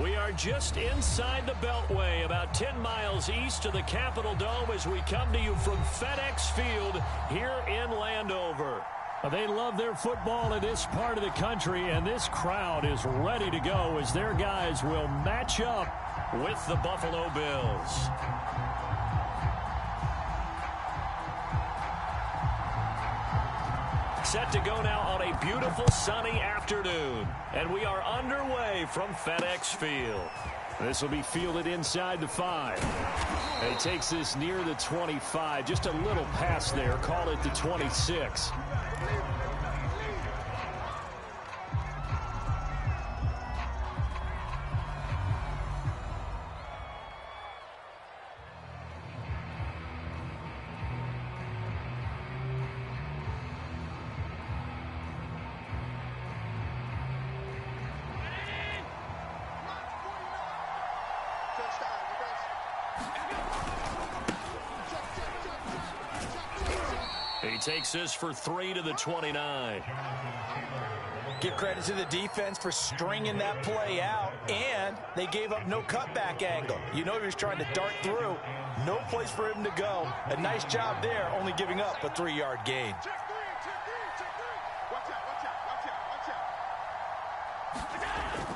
We are just inside the Beltway, about 10 miles east of the Capitol Dome as we come to you from FedEx Field here in Landover. They love their football in this part of the country, and this crowd is ready to go as their guys will match up with the Buffalo Bills. Set to go now on a beautiful sunny afternoon, and we are underway from FedEx Field. This will be fielded inside the 5. And he takes this near the 25, just a little pass there, call it the 26. He takes this for 3 to the 29. Give credit to the defense for stringing that play out, and they gave up no cutback angle. You know he was trying to dart through. No place for him to go. A nice job there, only giving up a 3-yard gain.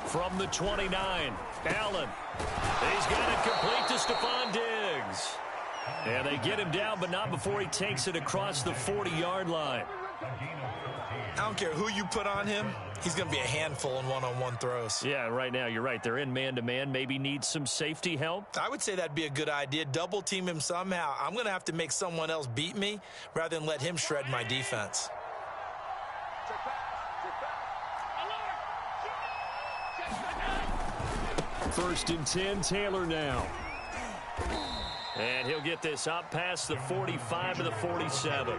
From the 29, Allen. He's got it complete to Stephon Diggs. And they get him down, but not before he takes it across the 40-yard line. I don't care who you put on him. He's going to be a handful in one-on-one throws. Yeah, right now, you're right. They're in man-to-man. Maybe need some safety help. I would say that'd be a good idea. Double team him somehow. I'm going to have to make someone else beat me rather than let him shred my defense. First and 10, Taylor now. And he'll get this up past the 45 to the 47.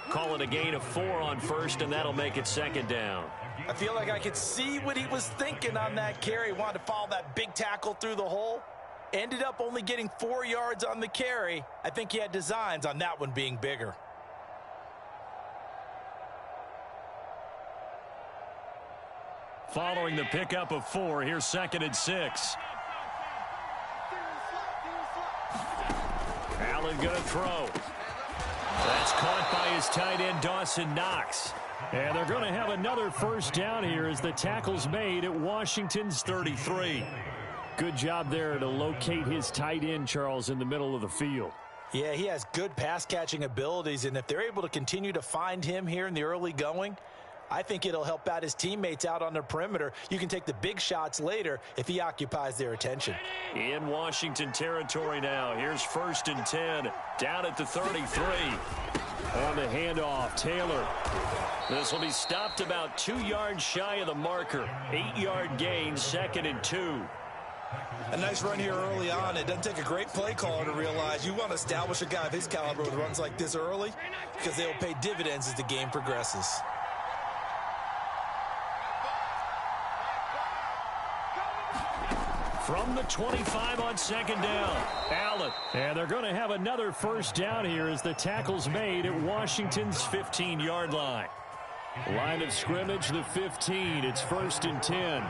Call it a gain of 4 on first, and that'll make it second down. I feel like I could see what he was thinking on that carry. Wanted to follow that big tackle through the hole. Ended up only getting 4 yards on the carry. I think he had designs on that one being bigger. Following the pickup of 4, here's second and 6. Allen going to throw. That's caught by his tight end, Dawson Knox. And they're going to have another first down here as the tackle's made at Washington's 33. Good job there to locate his tight end, Charles, in the middle of the field. Yeah, he has good pass-catching abilities, and if they're able to continue to find him here in the early going, I think it'll help out his teammates out on the perimeter. You can take the big shots later if he occupies their attention. In Washington territory now. Here's first and 10. Down at the 33. On the handoff, Taylor. This will be stopped about 2 yards shy of the marker. 8-yard gain, second and 2. A nice run here early on. It doesn't take a great play caller to realize you want to establish a guy of his caliber with runs like this early because they'll pay dividends as the game progresses. From the 25 on second down, Allen. And they're going to have another first down here as the tackle's made at Washington's 15-yard line. Line of scrimmage, the 15. It's first and 10.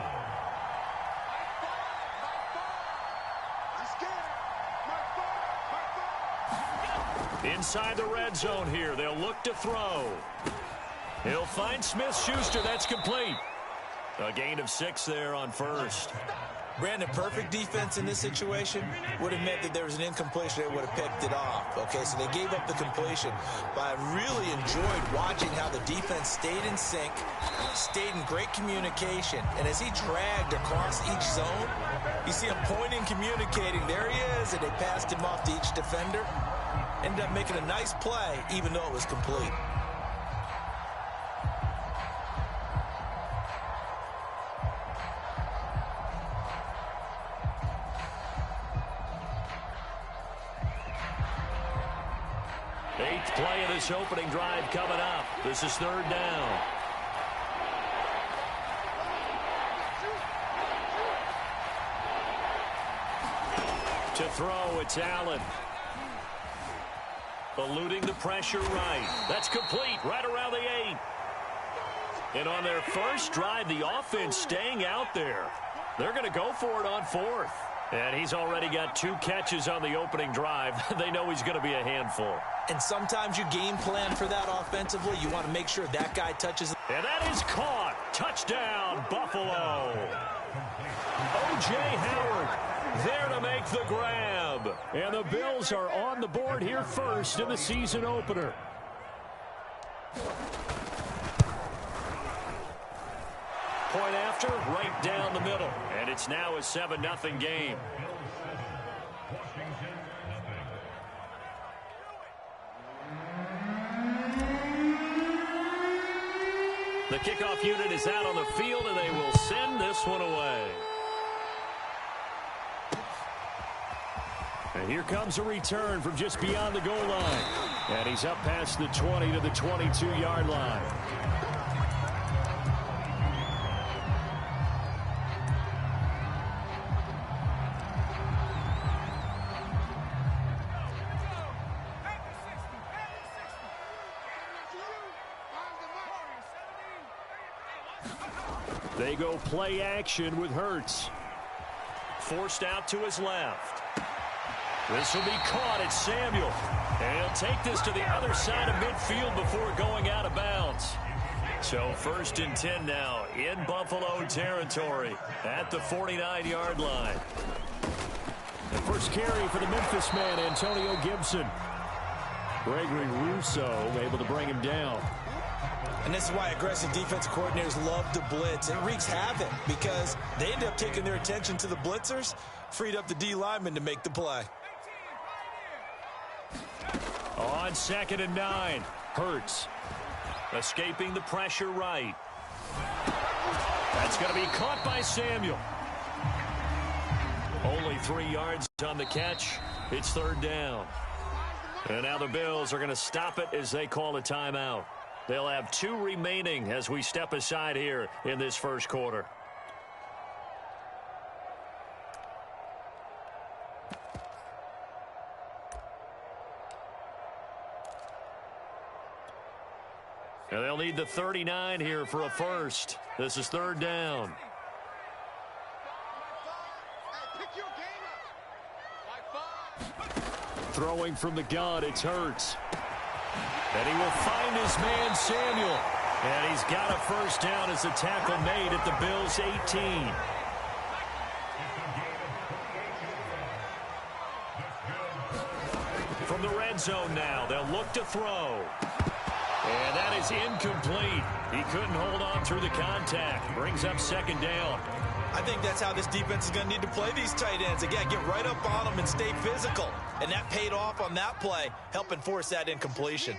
Inside the red zone here. They'll look to throw. He'll find Smith-Schuster. That's complete. A gain of 6 there on first. Brandon, perfect defense in this situation would have meant that there was an incompletion. They would have picked it off. Okay, so they gave up the completion. But I really enjoyed watching how the defense stayed in sync, stayed in great communication. And as he dragged across each zone, you see him pointing, communicating. There he is, and they passed him off to each defender. Ended up making a nice play, even though it was complete. Eighth play of this opening drive coming up. This is third down. To throw, it's Allen. Eluding the pressure right. That's complete right around the 8. And on their first drive, the offense staying out there. They're going to go for it on fourth. And he's already got 2 catches on the opening drive. They know he's going to be a handful. And sometimes you game plan for that offensively. You want to make sure that guy touches. And that is caught. Touchdown, Buffalo. O.J. Howard there to make the grab. And the Bills are on the board here first in the season opener. Point after, right down the middle. And it's now a 7-0 game. The kickoff unit is out on the field, and they will send this one away. And here comes a return from just beyond the goal line. And he's up past the 20 to the 22-yard line. They go play action with Hurts. Forced out to his left. This will be caught at Samuel. And he'll take this to the other side of midfield before going out of bounds. So 1st and 10 now in Buffalo territory at the 49-yard line. The first carry for the Memphis man, Antonio Gibson. Gregory Rousseau able to bring him down. And this is why aggressive defensive coordinators love to blitz. It wreaks havoc because they end up taking their attention to the blitzers, freed up the D lineman to make the play. On 2nd and 9, Hurts escaping the pressure right. That's going to be caught by Samuel. Only 3 yards on the catch. It's 3rd down. And now the Bills are going to stop it as they call a timeout. They'll have 2 remaining as we step aside here in this first quarter. And they'll need the 39 here for a first. This is 3rd down. Throwing from the gun, it's Hurts. And he will find his man, Samuel. And he's got a first down as a tackle made at the Bills' 18. From the red zone now, they'll look to throw. And that is incomplete. He couldn't hold on through the contact. Brings up 2nd down. I think that's how this defense is going to need to play these tight ends. Again, get right up on them and stay physical. And that paid off on that play, helping force that incompletion.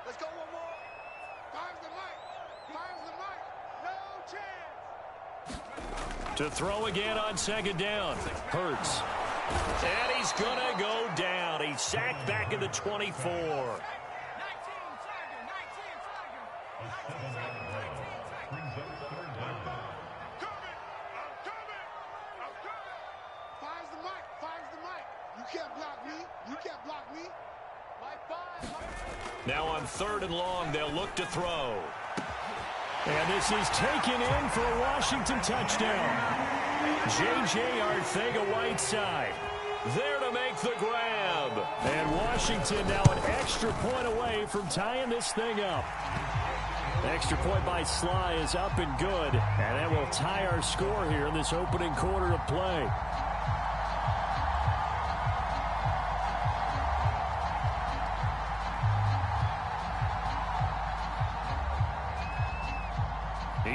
Let's go one more. Fires the mic. No chance. To throw again on 2nd down. Hurts. And he's going to go down. He's sacked back in the 24. Now on 3rd and long, they'll look to throw. And this is taken in for a Washington touchdown. J.J. Arcega-Whiteside there to make the grab. And Washington now an extra point away from tying this thing up. Extra point by Sly is up and good. And that will tie our score here in this opening quarter of play.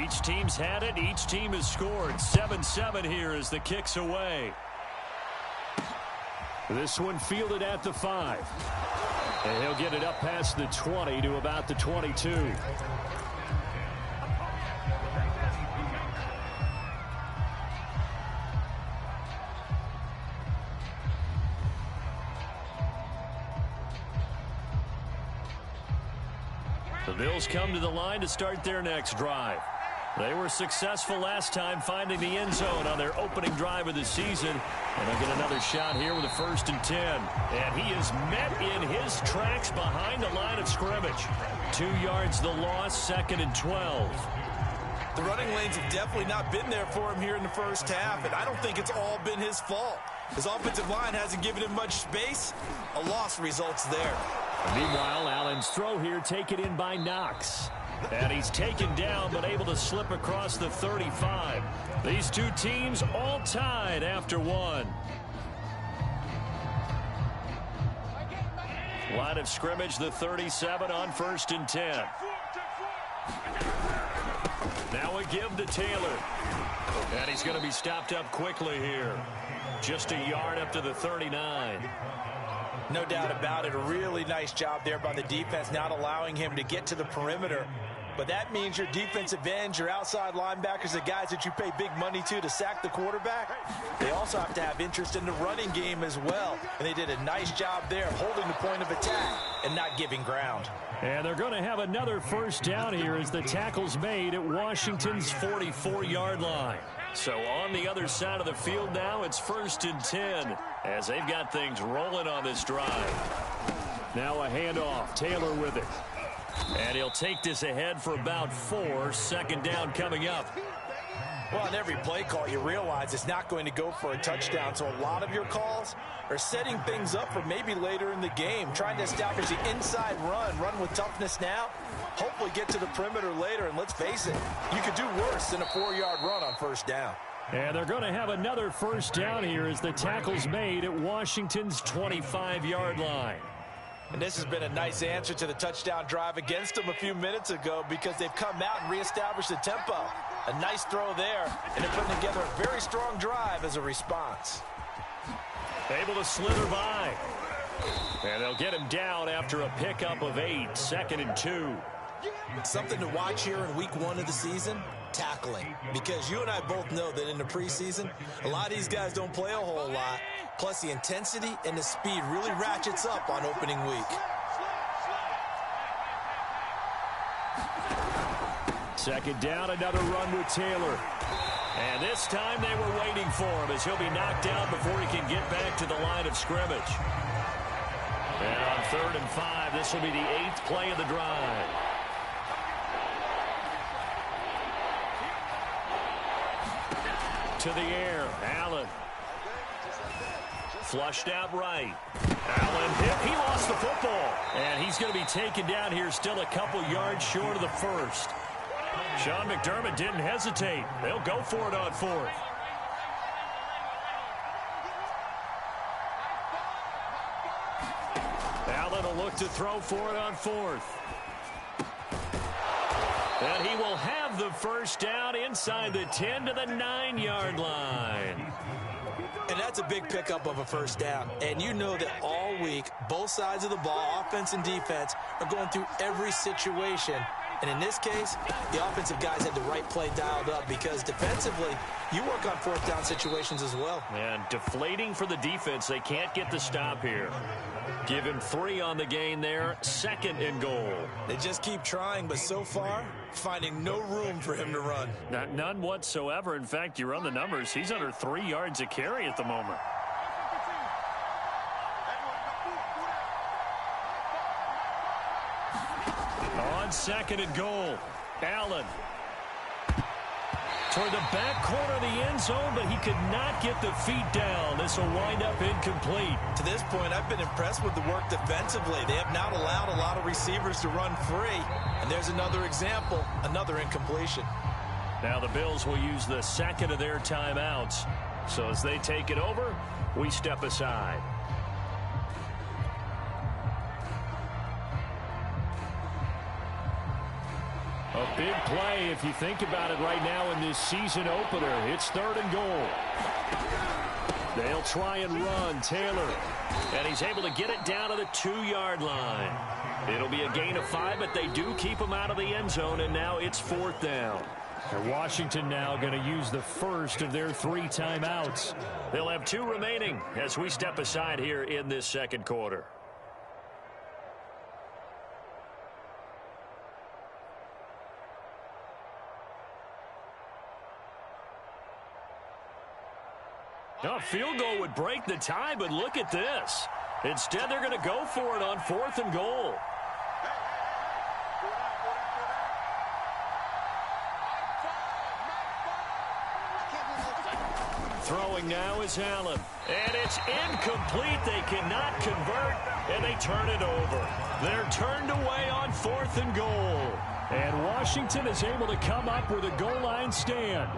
Each team's had it. Each team has scored. 7-7 here as the kick's away. This one fielded at the 5. And he'll get it up past the 20 to about the 22. The Bills come to the line to start their next drive. They were successful last time finding the end zone on their opening drive of the season. And they'll get another shot here with a 1st and 10. And he is met in his tracks behind the line of scrimmage. 2 yards the loss, 2nd and 12. The running lanes have definitely not been there for him here in the first half, and I don't think it's all been his fault. His offensive line hasn't given him much space. A loss results there. Meanwhile, Allen's throw here taken in by Knox. And he's taken down but able to slip across the 35. These two teams all tied after one. Line of scrimmage, the 37 on 1st and 10. Now a give to Taylor. And he's going to be stopped up quickly here. Just a yard up to the 39. No doubt about it. A really nice job there by the defense, not allowing him to get to the perimeter. But that means your defensive ends, your outside linebackers, the guys that you pay big money to sack the quarterback, they also have to have interest in the running game as well. And they did a nice job there holding the point of attack and not giving ground. And they're going to have another 1st down here as the tackle's made at Washington's 44-yard line. So on the other side of the field now, it's 1st and 10 as they've got things rolling on this drive. Now a handoff. Taylor with it. And he'll take this ahead for about 4. 2nd down coming up. Well, on every play call, you realize it's not going to go for a touchdown. So a lot of your calls are setting things up for maybe later in the game, trying to establish the inside run with toughness now, hopefully get to the perimeter later. And let's face it, you could do worse than a 4-yard run on 1st down. And they're going to have another 1st down here as the tackle's made at Washington's 25-yard line. And this has been a nice answer to the touchdown drive against them a few minutes ago because they've come out and reestablished the tempo. A nice throw there, and they're putting together a very strong drive as a response. Able to slither by. And they'll get him down after a pickup of 8. 2nd and 2. Something to watch here in week 1 of the season, tackling. Because you and I both know that in the preseason, a lot of these guys don't play a whole lot. Plus, the intensity and the speed really ratchets up on opening week. 2nd down, another run with Taylor. And this time they were waiting for him as he'll be knocked down before he can get back to the line of scrimmage. And on 3rd and 5, this will be the 8th play of the drive. To the air, Allen. Flushed out right. Allen hit. He lost the football. And he's going to be taken down here still a couple yards short of the 1st. Sean McDermott didn't hesitate. They'll go for it on 4th. Allen will look to throw for it on 4th. And he will have the 1st down inside the 10 to the 9-yard line. And that's a big pickup of a 1st down. And you know that all week, both sides of the ball, offense and defense, are going through every situation. And in this case, the offensive guys had the right play dialed up because defensively, you work on 4th down situations as well. And deflating for the defense. They can't get the stop here. Give him 3 on the gain there. 2nd and goal. They just keep trying, but so far, finding no room for him to run. None whatsoever. In fact, you run the numbers. He's under 3 yards a carry at the moment. On 2nd and goal, Allen. Toward the back corner of the end zone, but he could not get the feet down. This will wind up incomplete. To this point, I've been impressed with the work defensively. They have not allowed a lot of receivers to run free. And there's another example, another incompletion. Now the Bills will use the 2nd of their timeouts. So as they take it over, we step aside. A big play if you think about it right now in this season opener. It's 3rd and goal. They'll try and run. Taylor. And he's able to get it down to the 2-yard line. It'll be a gain of 5, but they do keep him out of the end zone, and now it's 4th down. And Washington now going to use the 1st of their 3 timeouts. They'll have 2 remaining as we step aside here in this 2nd quarter. A field goal would break the tie, but look at this. Instead, they're going to go for it on 4th and goal. Throwing now is Allen. And it's incomplete. They cannot convert, and they turn it over. They're turned away on 4th and goal. And Washington is able to come up with a goal line stand.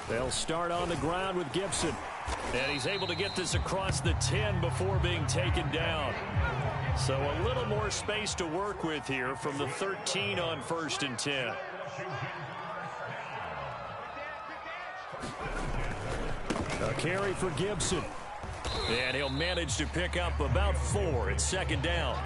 They'll start on the ground with Gibson. And he's able to get this across the 10 before being taken down. So a little more space to work with here from the 13 on 1st and 10. A carry for Gibson. And he'll manage to pick up about 4 at 2nd down.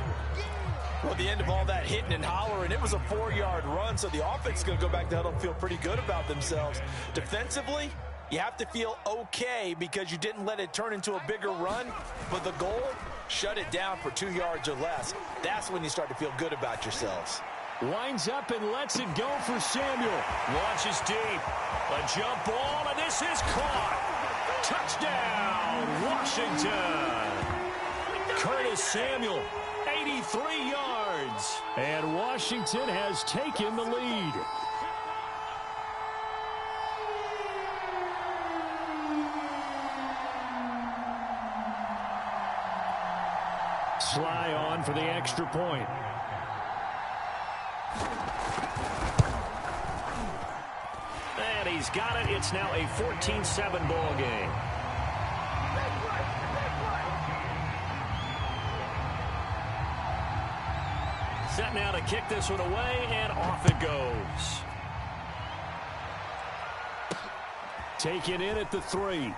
Well, at the end of all that hitting and hollering, it was a 4-yard run, so the offense is going to go back to huddle and feel pretty good about themselves. Defensively, you have to feel okay because you didn't let it turn into a bigger run, but the goal, shut it down for 2 yards or less. That's when you start to feel good about yourselves. Winds up and lets it go for Samuel. Launches deep. A jump ball, and this is caught. Touchdown, Washington. Curtis Samuel, 83 yards. And Washington has taken the lead. Sly on for the extra point. And he's got it. It's now a 14-7 ball game. Set now to kick this one away, and off it goes. Take it in at the 3.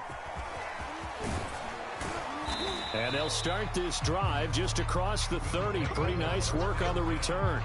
And they'll start this drive just across the 30. Pretty nice work on the return.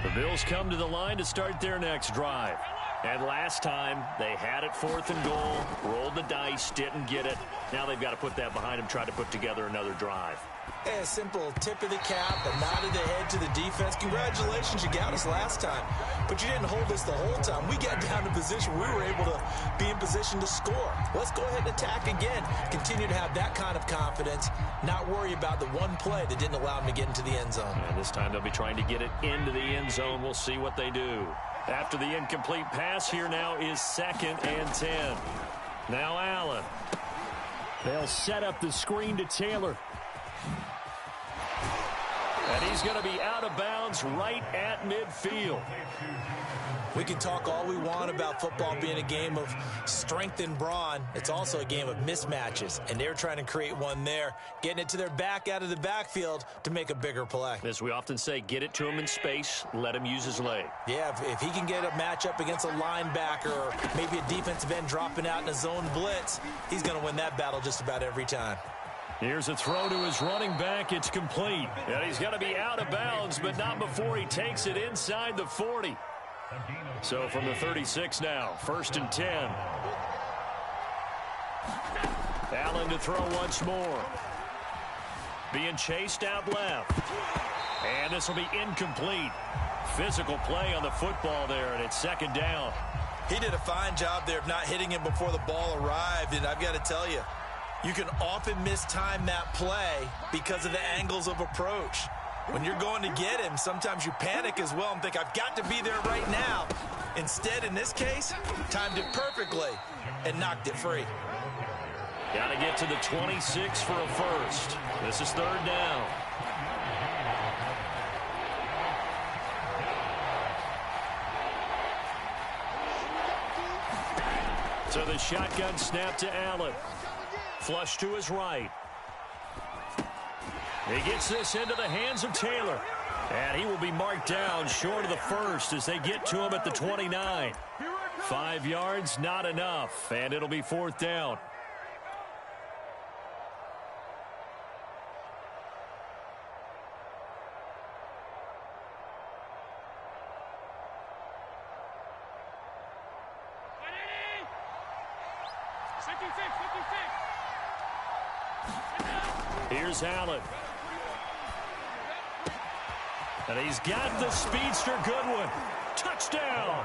The Bills come to the line to start their next drive. And last time, they had it 4th and goal, rolled the dice, didn't get it. Now they've got to put that behind them, try to put together another drive. Hey, a simple tip of the cap, a nod of the head to the defense. Congratulations, you got us last time. But you didn't hold us the whole time. We got down to position. We were able to be in position to score. Let's go ahead and attack again. Continue to have that kind of confidence. Not worry about the one play that didn't allow them to get into the end zone. And this time they'll be trying to get it into the end zone. We'll see what they do. After the incomplete pass, here now is 2nd and 10. Now Allen. They'll set up the screen to Taylor. And he's going to be out of bounds right at midfield. We can talk all we want about football being a game of strength and brawn. It's also a game of mismatches, and they're trying to create one there, getting it to their back out of the backfield to make a bigger play. As we often say, get it to him in space, let him use his leg. Yeah, if he can get a matchup against a linebacker or maybe a defensive end dropping out in a zone blitz, he's going to win that battle just about every time. Here's a throw to his running back. It's complete. And he's going to be out of bounds, but not before he takes it inside the 40. So from the 36 now, 1st and 10. Allen to throw once more. Being chased out left. And this will be incomplete. Physical play on the football there, and it's 2nd down. He did a fine job there of not hitting him before the ball arrived, and I've got to tell you, you can often mistime that play because of the angles of approach. When you're going to get him, sometimes you panic as well and think, I've got to be there right now. Instead, in this case, timed it perfectly and knocked it free. Got to get to the 26 for a first. This is 3rd down. So the shotgun snap to Allen. Flush to his right. He gets this into the hands of Taylor. And he will be marked down short of the first as they get to him at the 29. 5 yards, not enough. And it'll be 4th down. Here's Allen. And he's got the speedster Goodwin. Touchdown!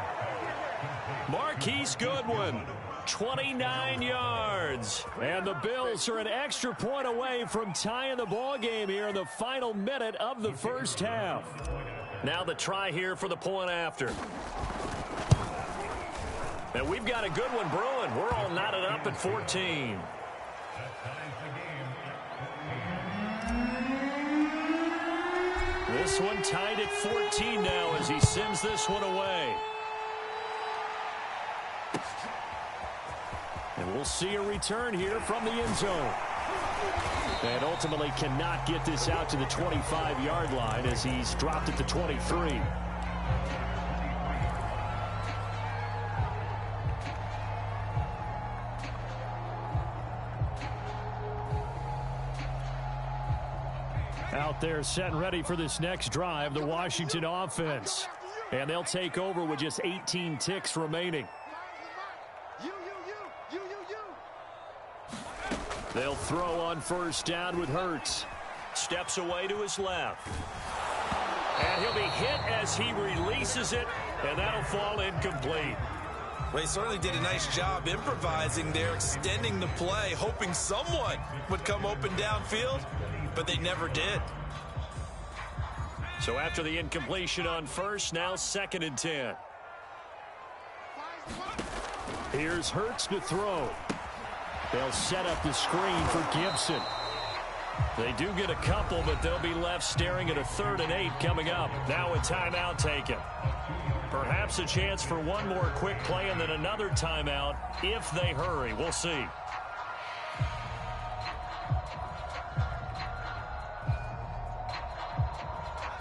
Marquise Goodwin, 29 yards. And the Bills are an extra point away from tying the ball game here in the final minute of the first half. Now the try here for the point after. And we've got a good one brewing. We're all knotted up at 14. This one tied at 14 now as he sends this one away. And we'll see a return here from the end zone. And ultimately cannot get this out to the 25-yard line as he's dropped at the 23. Out there set and ready for this next drive, the Washington offense. And they'll take over with just 18 ticks remaining. They'll throw on first down with Hurts. Steps away to his left. And he'll be hit as he releases it, and that'll fall incomplete. Well, he certainly did a nice job improvising there, extending the play, hoping someone would come open downfield, but they never did. So after the incompletion on first, now 2nd and 10. Here's Hurts to throw. They'll set up the screen for Gibson. They do get a couple, but they'll be left staring at a 3rd and 8 coming up. Now a timeout taken. Perhaps a chance for one more quick play and then another timeout if they hurry. We'll see.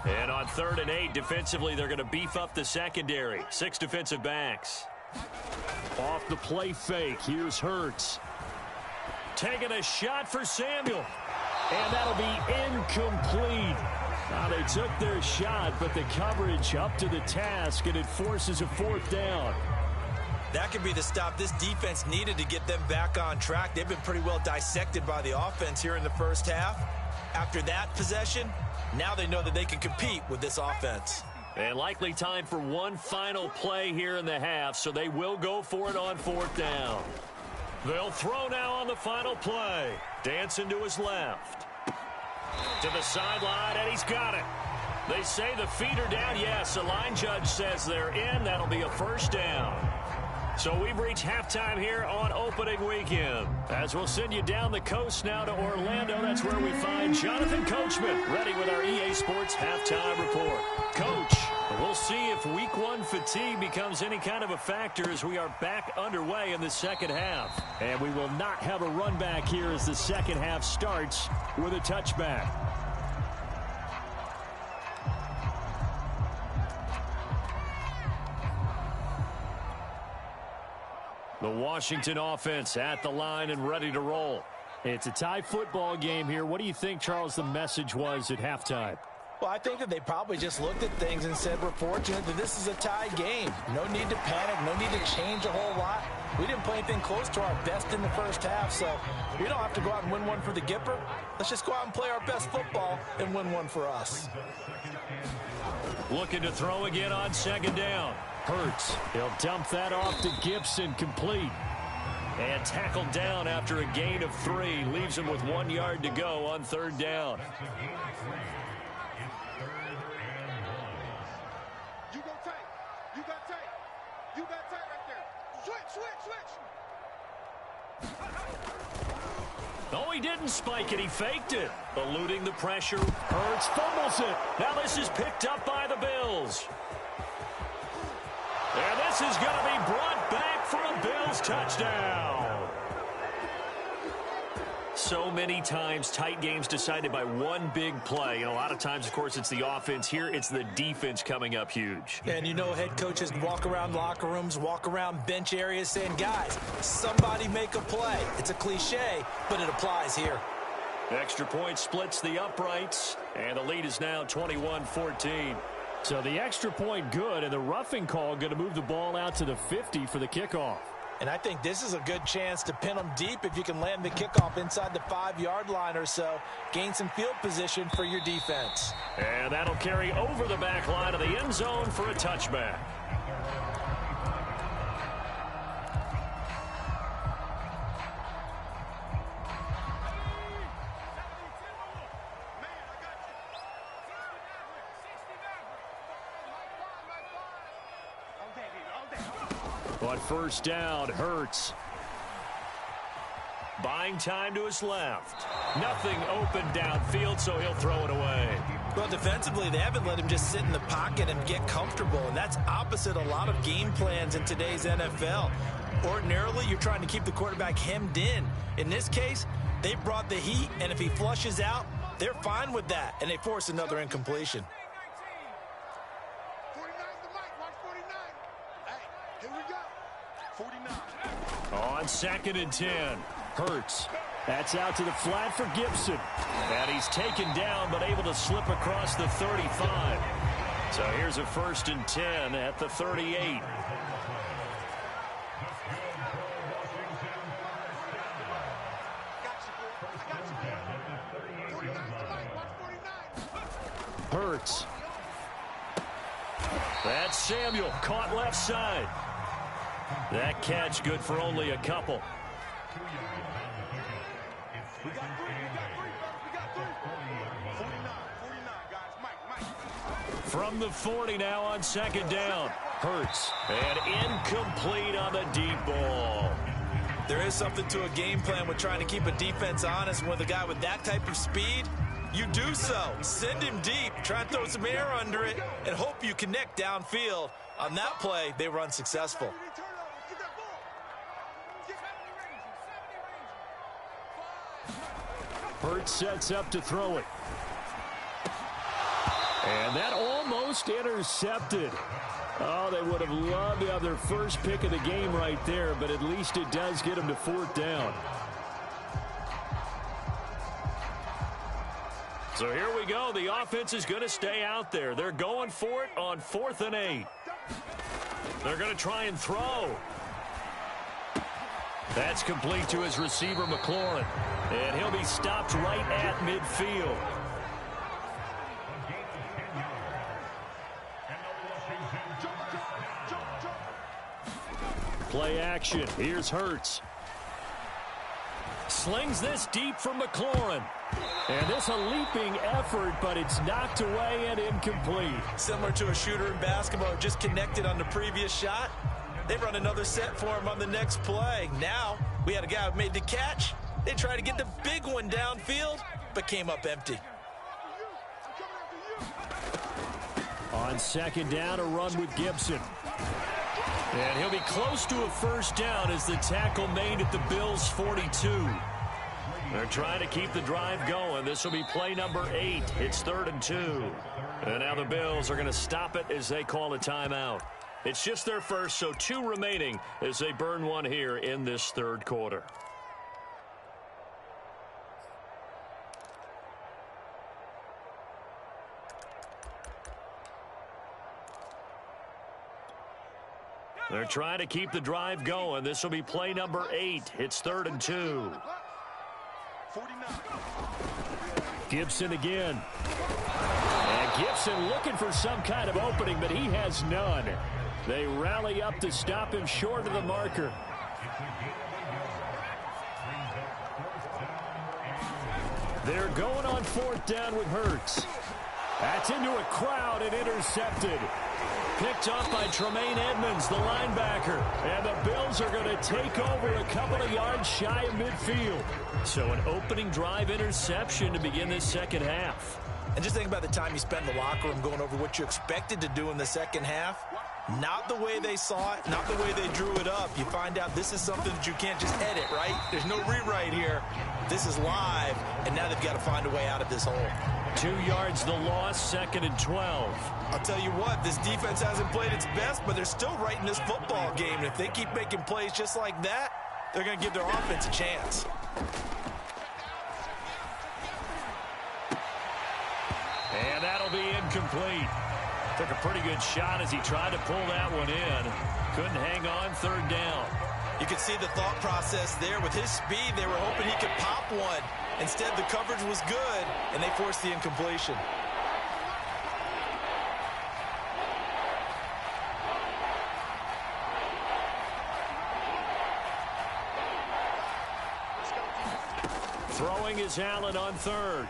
And on 3rd and 8, defensively, they're going to beef up the secondary. 6 defensive backs. Off the play fake, here's Hurts. Taking a shot for Samuel. And that'll be incomplete. Now they took their shot, but the coverage up to the task, and it forces a 4th down. That could be the stop this defense needed to get them back on track. They've been pretty well dissected by the offense here in the first half. After that possession, now they know that they can compete with this offense. And likely time for one final play here in the half, so they will go for it on 4th down. They'll throw now on the final play. Dancing to his left. To the sideline, and he's got it. They say the feet are down. Yes, the line judge says they're in. That'll be a 1st down. So we've reached halftime here on opening weekend. As we'll send you down the coast now to Orlando, that's where we find Jonathan Coachman ready with our EA Sports Halftime Report. Coach, we'll see if Week 1 fatigue becomes any kind of a factor as we are back underway in the second half. And we will not have a run back here as the second half starts with a touchback. The Washington offense at the line and ready to roll. It's a tie football game here. What do you think, Charles, the message was at halftime? Well, I think that they probably just looked at things and said, we're fortunate that this is a tie game. No need to panic. No need to change a whole lot. We didn't play anything close to our best in the first half, so we don't have to go out and win one for the Gipper. Let's just go out and play our best football and win one for us. Looking to throw again on 2nd down. Hurts. He'll dump that off to Gibson, complete. And tackled down after a gain of 3. Leaves him with 1 yard to go on 3rd down. You go tight. You got tight. You got tight right there. Switch. No, he didn't spike it. He faked it. Eluding the pressure. Hurts fumbles it. Now this is picked up by the Bills. And this is going to be brought back for a Bills touchdown. So many times, tight games decided by one big play. And a lot of times, of course, it's the offense. Here, it's the defense coming up huge. And you know head coaches walk around locker rooms, walk around bench areas saying, guys, somebody make a play. It's a cliche, but it applies here. Extra point splits the uprights, and the lead is now 21-14. So the extra point good, and the roughing call going to move the ball out to the 50 for the kickoff. And I think this is a good chance to pin them deep if you can land the kickoff inside the 5-yard line or so. Gain some field position for your defense. And that'll carry over the back line of the end zone for a touchback. On first down, Hurts. Buying time to his left. Nothing open downfield, so he'll throw it away. Well, defensively, they haven't let him just sit in the pocket and get comfortable, and that's opposite a lot of game plans in today's NFL. Ordinarily, you're trying to keep the quarterback hemmed in. In this case, they brought the heat, and if he flushes out, they're fine with that, and they force another incompletion. On 2nd and 10, Hurts. That's out to the flat for Gibson. And he's taken down but able to slip across the 35. So here's a 1st and 10 at the 38. Hurts. That's Samuel, caught left side. That catch good for only a couple. From the 40 now on 2nd down. Hurts. And incomplete on the deep ball. There is something to a game plan with trying to keep a defense honest. With a guy with that type of speed, you do so. Send him deep. Try and throw some air under it and hope you connect downfield. On that play, they were unsuccessful. Hurts sets up to throw it. And that almost intercepted. Oh, they would have loved to have their first pick of the game right there, but at least it does get them to 4th down. So here we go. The offense is going to stay out there. They're going for it on 4th and 8. They're going to try and throw. That's complete to his receiver, McLaurin. And he'll be stopped right at midfield. Play action. Here's Hurts. Slings this deep for McLaurin. And this a leaping effort, but it's knocked away and incomplete. Similar to a shooter in basketball who just connected on the previous shot. They run another set for him on the next play. Now, we had a guy who made the catch. They tried to get the big one downfield, but came up empty. On 2nd down, a run with Gibson. And he'll be close to a 1st down as the tackle made at the Bills' 42. They're trying to keep the drive going. This will be play number 8. It's 3rd and 2. And now the Bills are going to stop it as they call a timeout. It's just their first, so 2 remaining as they burn one here in this 3rd quarter. They're trying to keep the drive going. This will be play number 8. It's 3rd and 2. Gibson again. And Gibson looking for some kind of opening, but he has none. They rally up to stop him short of the marker. They're going on 4th down with Hurts. That's into a crowd and intercepted. Picked off by Tremaine Edmonds, the linebacker. And the Bills are going to take over a couple of yards shy of midfield. So an opening drive interception to begin this 2nd half. And just think about the time you spend in the locker room going over what you expected to do in the 2nd half. Not the way they saw it, not the way they drew it up. You find out this is something that you can't just edit, right? There's no rewrite here. This is live, and now they've got to find a way out of this hole. 2 yards the loss, 2nd and 12. I'll tell you what, this defense hasn't played its best, but they're still right in this football game. And if they keep making plays just like that, they're going to give their offense a chance. And that'll be incomplete. Took a pretty good shot as he tried to pull that one in. Couldn't hang on, 3rd down. You could see the thought process there. With his speed, they were hoping he could pop one. Instead, the coverage was good, and they forced the incompletion. Throwing is Allen on third.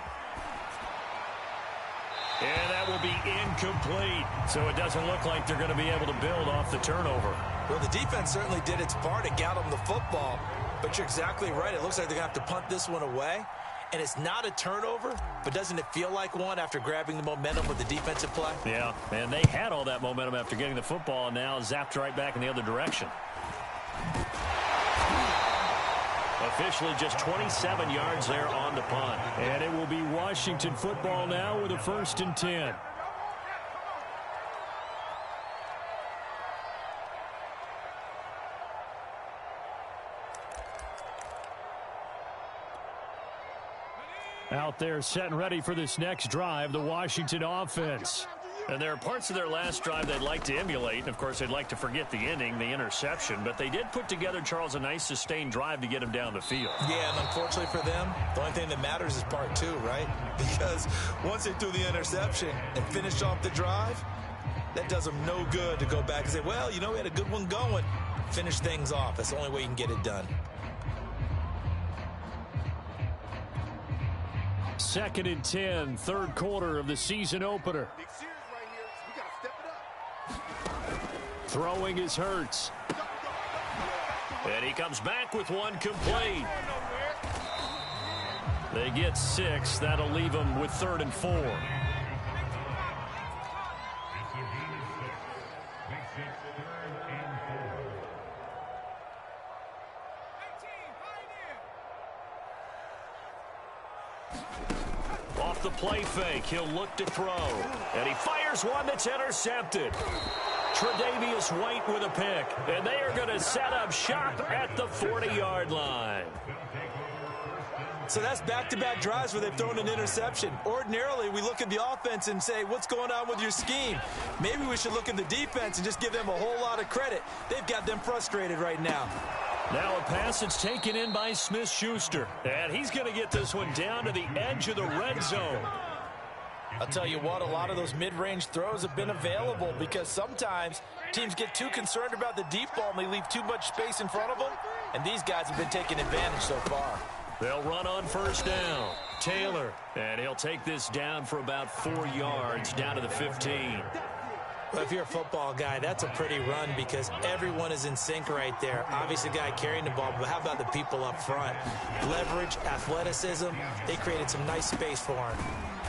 And that will be incomplete. So it doesn't look like they're going to be able to build off the turnover. Well, the defense certainly did its part to get them the football. But you're exactly right. It looks like they're going to have to punt this one away. And it's not a turnover, but doesn't it feel like one after grabbing the momentum with the defensive play? Yeah, and they had all that momentum after getting the football, and now zapped right back in the other direction. Officially just 27 yards there on the punt. And it will be Washington football now with a 1st and 10. Out there set and ready for this next drive, the Washington offense. And there are parts of their last drive they'd like to emulate. And, of course, they'd like to forget the ending, the interception. But they did put together, Charles, a nice sustained drive to get him down the field. Yeah, and unfortunately for them, the only thing that matters is part 2, right? Because once they threw the interception and finished off the drive, that does them no good to go back and say, well, you know, we had a good one going. Finish things off. That's the only way you can get it done. 2nd and 10, 3rd quarter of the season opener. Throwing is Hurts. And he comes back with one complete. They get 6. That'll leave them with 3rd and 4. Off the play fake, he'll look to throw. And he fires one that's intercepted. Tre'Davious White with a pick. And they are going to set up shop at the 40-yard line. So that's back-to-back drives where they've thrown an interception. Ordinarily, we look at the offense and say, what's going on with your scheme? Maybe we should look at the defense and just give them a whole lot of credit. They've got them frustrated right now. Now a pass that's taken in by Smith-Schuster. And he's going to get this one down to the edge of the red zone. I'll tell you what, a lot of those mid-range throws have been available because sometimes teams get too concerned about the deep ball and they leave too much space in front of them. And these guys have been taking advantage so far. They'll run on 1st down. Taylor. And he'll take this down for about 4 yards down to the 15. Well, if you're a football guy, that's a pretty run because everyone is in sync right there. Obviously, the guy carrying the ball, but how about the people up front? Leverage, athleticism, they created some nice space for him.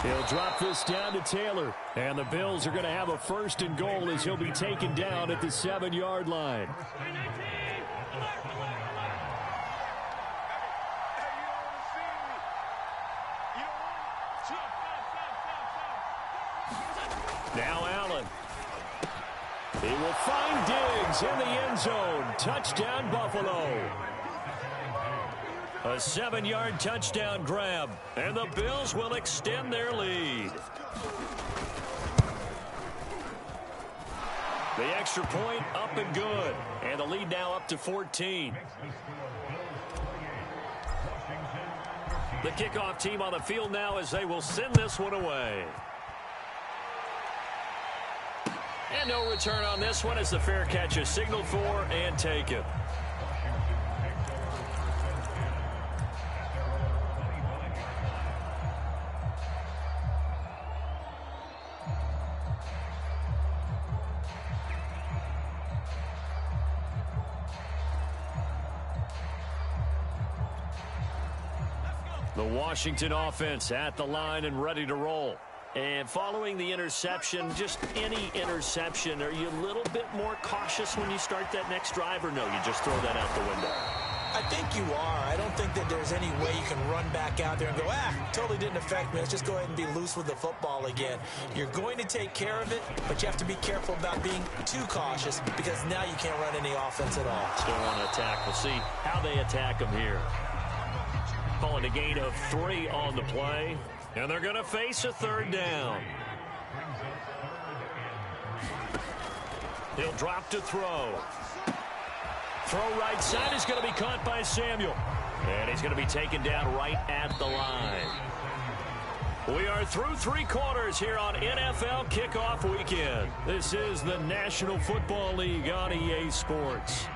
He'll drop this down to Taylor. And the Bills are going to have a 1st and goal as he'll be taken down at the 7-yard line. Now Allen. He will find Diggs in the end zone. Touchdown, Buffalo. A 7-yard touchdown grab. And the Bills will extend their lead. The extra point up and good. And the lead now up to 14. The kickoff team on the field now as they will send this one away. And no return on this one as the fair catch is signaled for and taken. The Washington offense at the line and ready to roll. And following the interception, just any interception, are you a little bit more cautious when you start that next drive, or no, you just throw that out the window? I think you are. I don't think that there's any way you can run back out there and go, totally didn't affect me. Let's just go ahead and be loose with the football again. You're going to take care of it, but you have to be careful about being too cautious because now you can't run any offense at all. Still want to attack. We'll see how they attack them here. Calling a gain of 3 on the play. And they're going to face a 3rd down. He'll drop to throw. Throw right side is going to be caught by Samuel. And he's going to be taken down right at the line. We are through 3 quarters here on NFL Kickoff Weekend. This is the National Football League on EA Sports.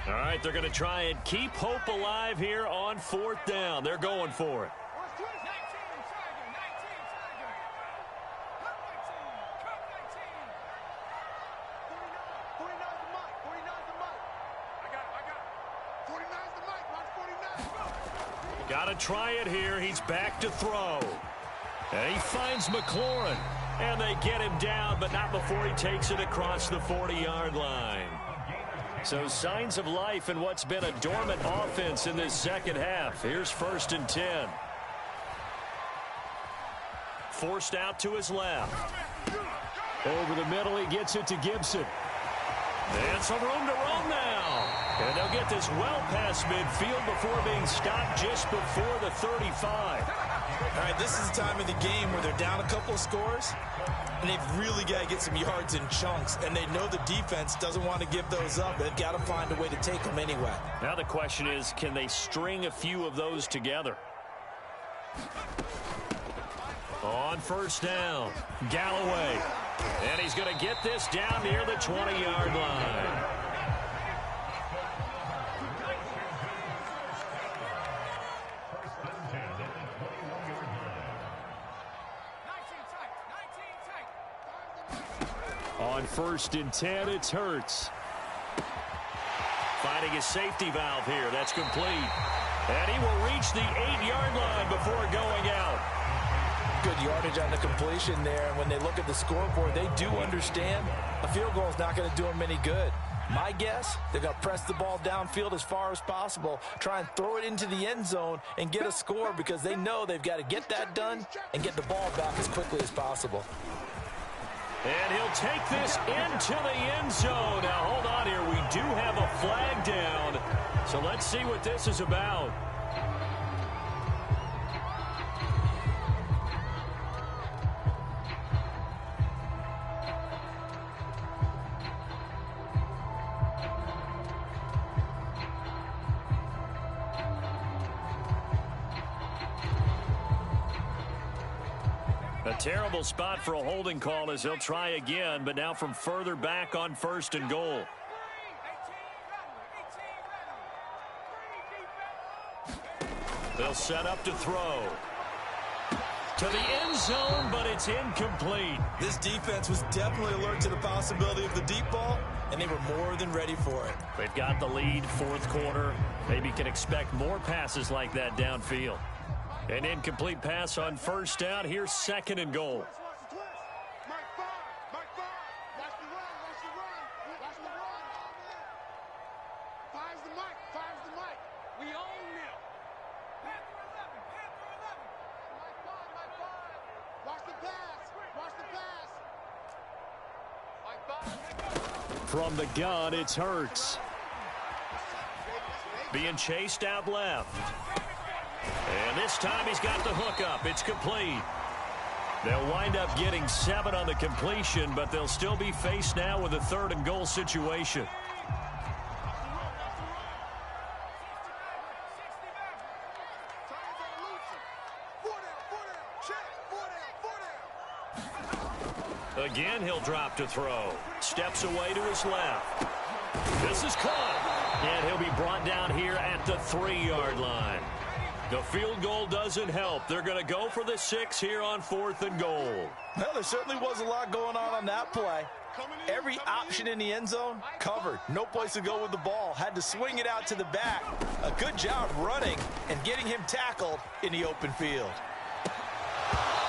All right, they're going to try and keep hope alive here on 4th down. They're going for it. Got to try it here. He's back to throw. And he finds McLaurin. And they get him down, but not before he takes it across the 40-yard line. So signs of life in what's been a dormant offense in this second half. Here's 1st and 10. Forced out to his left. Over the middle, he gets it to Gibson. And some room to roam now. And they'll get this well past midfield before being stopped just before the 35. All right, this is the time of the game where they're down a couple of scores, and they've really got to get some yards in chunks, and they know the defense doesn't want to give those up. They've got to find a way to take them anyway. Now the question is, can they string a few of those together? On 1st down, Galloway. And he's going to get this down near the 20-yard line. On 1st and 10, it's Hurts. Finding his safety valve here. That's complete. And he will reach the 8-yard line before going out. Good yardage on the completion there. And when they look at the scoreboard, they do understand a field goal is not going to do them any good. My guess, they're going to press the ball downfield as far as possible, try and throw it into the end zone and get a score because they know they've got to get that done and get the ball back as quickly as possible. And he'll take this into the end zone. Now, hold on here. We do have a flag down. So let's see what this is about. A terrible spot for a holding call as they'll try again, but now from further back on 1st and goal. They'll set up to throw. To the end zone, but it's incomplete. This defense was definitely alert to the possibility of the deep ball, and they were more than ready for it. They've got the lead, 4th quarter. Maybe can expect more passes like that downfield. An incomplete pass on 1st down. Here's 2nd and goal. From the gun, it's Hurts. Being chased out left. And this time he's got the hook up. It's complete. They'll wind up getting 7 on the completion, but they'll still be faced now with a 3rd and goal situation. Again, he'll drop to throw. Steps away to his left. This is caught. And he'll be brought down here at the 3-yard line. The field goal doesn't help. They're going to go for the 6 here on 4th and goal. Well, there certainly was a lot going on that play. Every option in the end zone covered. No place to go with the ball. Had to swing it out to the back. A good job running and getting him tackled in the open field.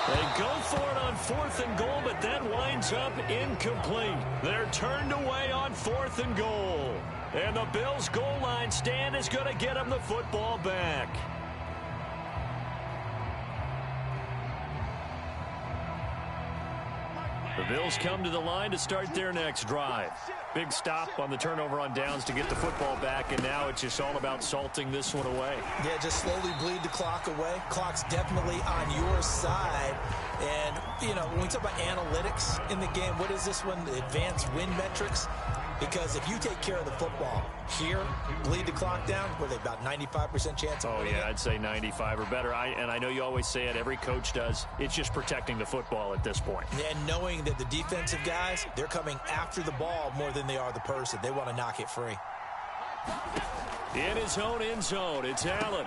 They go for it on 4th and goal, but that winds up incomplete. They're turned away on 4th and goal. And the Bills' goal line stand is going to get them the football back. The Bills come to the line to start their next drive. Big stop on the turnover on downs to get the football back, and now it's just all about salting this one away. Yeah, just slowly bleed the clock away. Clock's definitely on your side. And, you know, when we talk about analytics in the game, what is this one? The advanced win metrics? Because if you take care of the football here, bleed the clock down, were they about 95% chance of winning it? I'd say 95 or better. And I know you always say it, every coach does. It's just protecting the football at this point. And knowing that the defensive guys, they're coming after the ball more than they are the person. They want to knock it free. In his own end zone, it's Allen.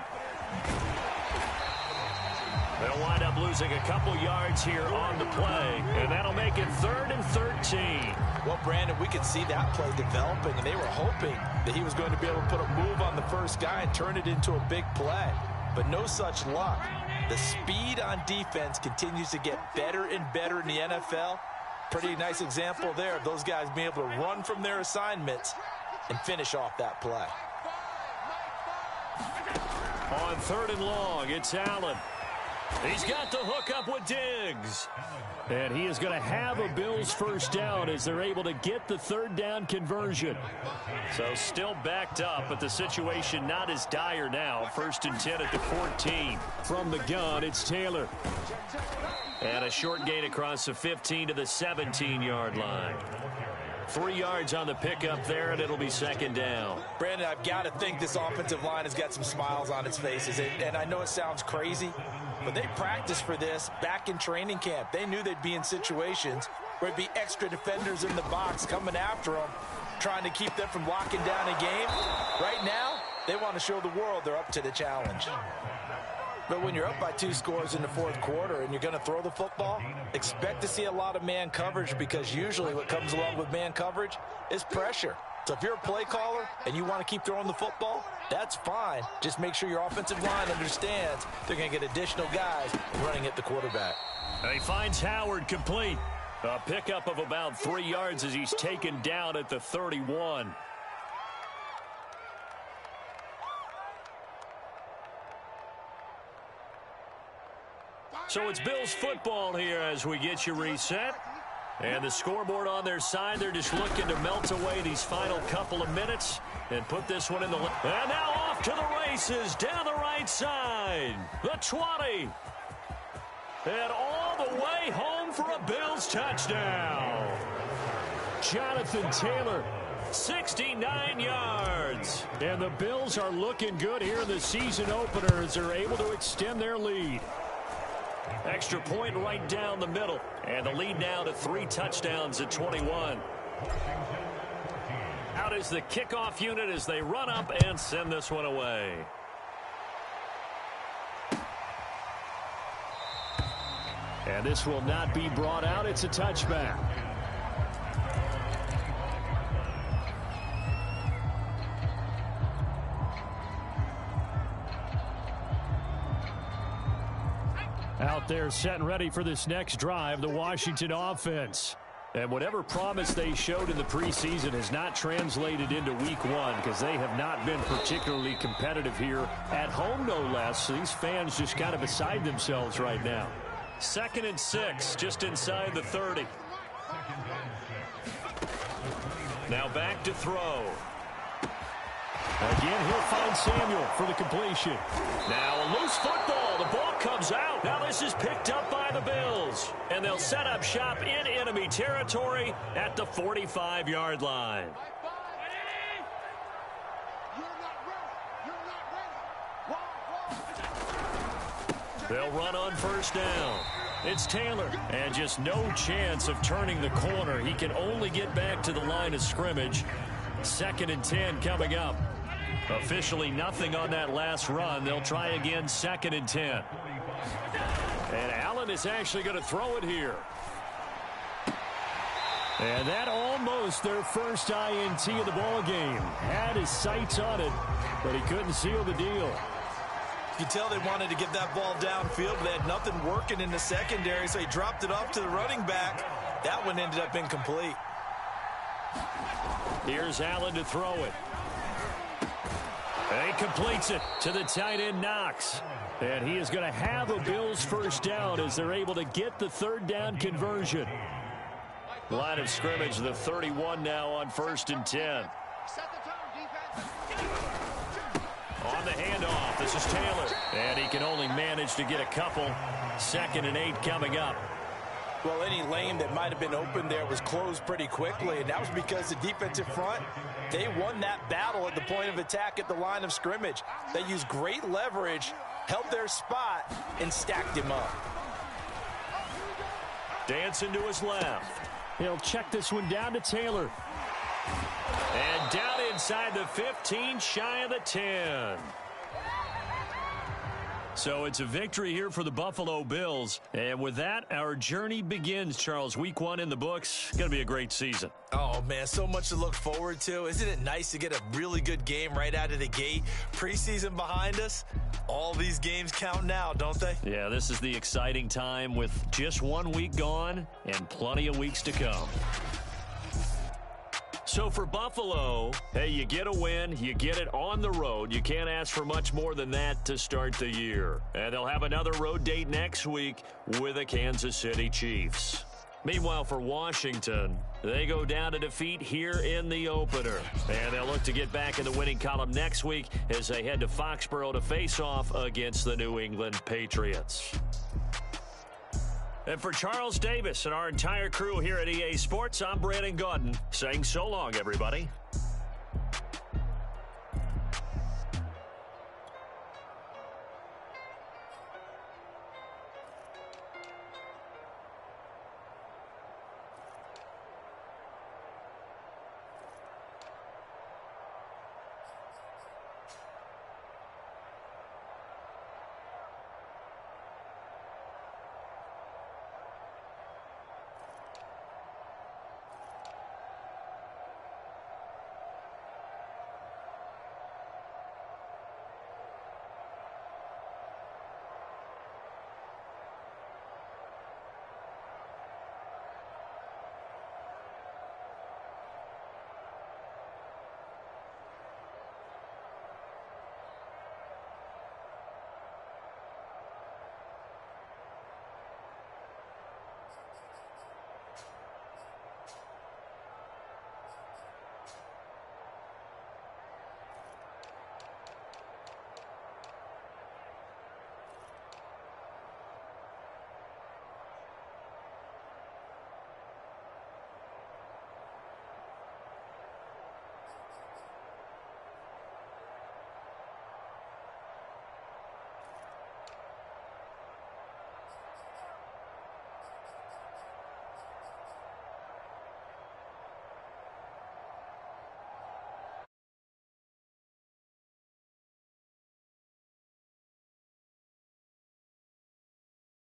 They'll wind up losing a couple yards here on the play, and that'll make it 3rd and 13. Well, Brandon, we could see that play developing, and they were hoping that he was going to be able to put a move on the first guy and turn it into a big play. But no such luck. The speed on defense continues to get better and better in the NFL. Pretty nice example there of those guys being able to run from their assignments and finish off that play. On 3rd and long, it's Allen. He's got the hookup with Diggs. And he is going to have a Bills first down as they're able to get the 3rd down conversion. So still backed up, but the situation not as dire now. 1st and 10 at the 14. From the gun, it's Taylor. And a short gain across the 15 to the 17-yard line. 3 yards on the pickup there, and it'll be 2nd down. Brandon, I've got to think this offensive line has got some smiles on its faces. And I know it sounds crazy, but they practiced for this back in training camp. They knew they'd be in situations where it'd be extra defenders in the box coming after them, trying to keep them from locking down a game. Right now, they want to show the world they're up to the challenge. But when you're up by 2 scores in the 4th quarter and you're going to throw the football, expect to see a lot of man coverage, because usually what comes along with man coverage is pressure. So if you're a play caller and you want to keep throwing the football, that's fine. Just make sure your offensive line understands they're going to get additional guys running at the quarterback. He finds Howard complete. A pickup of about 3 yards as he's taken down at the 31. So it's Bills football here as we get you reset. And the scoreboard on their side, they're just looking to melt away these final couple of minutes and put this one in the... And now off to the races down the right side. The 20. And all the way home for a Bills touchdown. Jonathan Taylor, 69 yards. And the Bills are looking good here in the season opener as they're able to extend their lead. Extra point right down the middle. And the lead now to 3 touchdowns at 21. Out is the kickoff unit as they run up and send this one away. And this will not be brought out. It's a touchback. Out there set and ready for this next drive, the Washington offense. And whatever promise they showed in the preseason has not translated into week 1, because they have not been particularly competitive here at home, no less. So these fans just kind of beside themselves right now. 2nd and 6, just inside the 30. Now back to throw. Again, he'll find Samuel for the completion. Now a loose football. The ball comes out. Now this is picked up by the Bills. And they'll set up shop in enemy territory at the 45-yard line. They'll run on 1st down. It's Taylor. And just no chance of turning the corner. He can only get back to the line of scrimmage. 2nd and 10 coming up. Officially nothing on that last run. They'll try again 2nd and 10. And Allen is actually going to throw it here. And that almost their first INT of the ball game. Had his sights on it, but he couldn't seal the deal. You can tell they wanted to get that ball downfield, but they had nothing working in the secondary, so he dropped it off to the running back. That one ended up incomplete. Here's Allen to throw it. And he completes it to the tight end, Knox. And he is going to have a Bills first down as they're able to get the 3rd down conversion. Line of scrimmage, the 31 now on 1st and 10. On the handoff, this is Taylor. And he can only manage to get a couple. 2nd and 8 coming up. Well, any lane that might have been open there was closed pretty quickly, and that was because the defensive front, they won that battle at the point of attack at the line of scrimmage. They used great leverage, held their spot, and stacked him up. Dancing to his left. He'll check this one down to Taylor. And down inside the 15, shy of the 10. So it's a victory here for the Buffalo Bills. And with that, our journey begins, Charles. Week 1 in the books. Going to be a great season. Oh, man, so much to look forward to. Isn't it nice to get a really good game right out of the gate? Preseason behind us. All these games count now, don't they? Yeah, this is the exciting time with just 1 week gone and plenty of weeks to come. So for Buffalo, hey, you get a win, you get it on the road. You can't ask for much more than that to start the year. And they'll have another road date next week with the Kansas City Chiefs. Meanwhile, for Washington, they go down to defeat here in the opener. And they'll look to get back in the winning column next week as they head to Foxborough to face off against the New England Patriots. And for Charles Davis and our entire crew here at EA Sports, I'm Brandon Gaudin saying so long, everybody.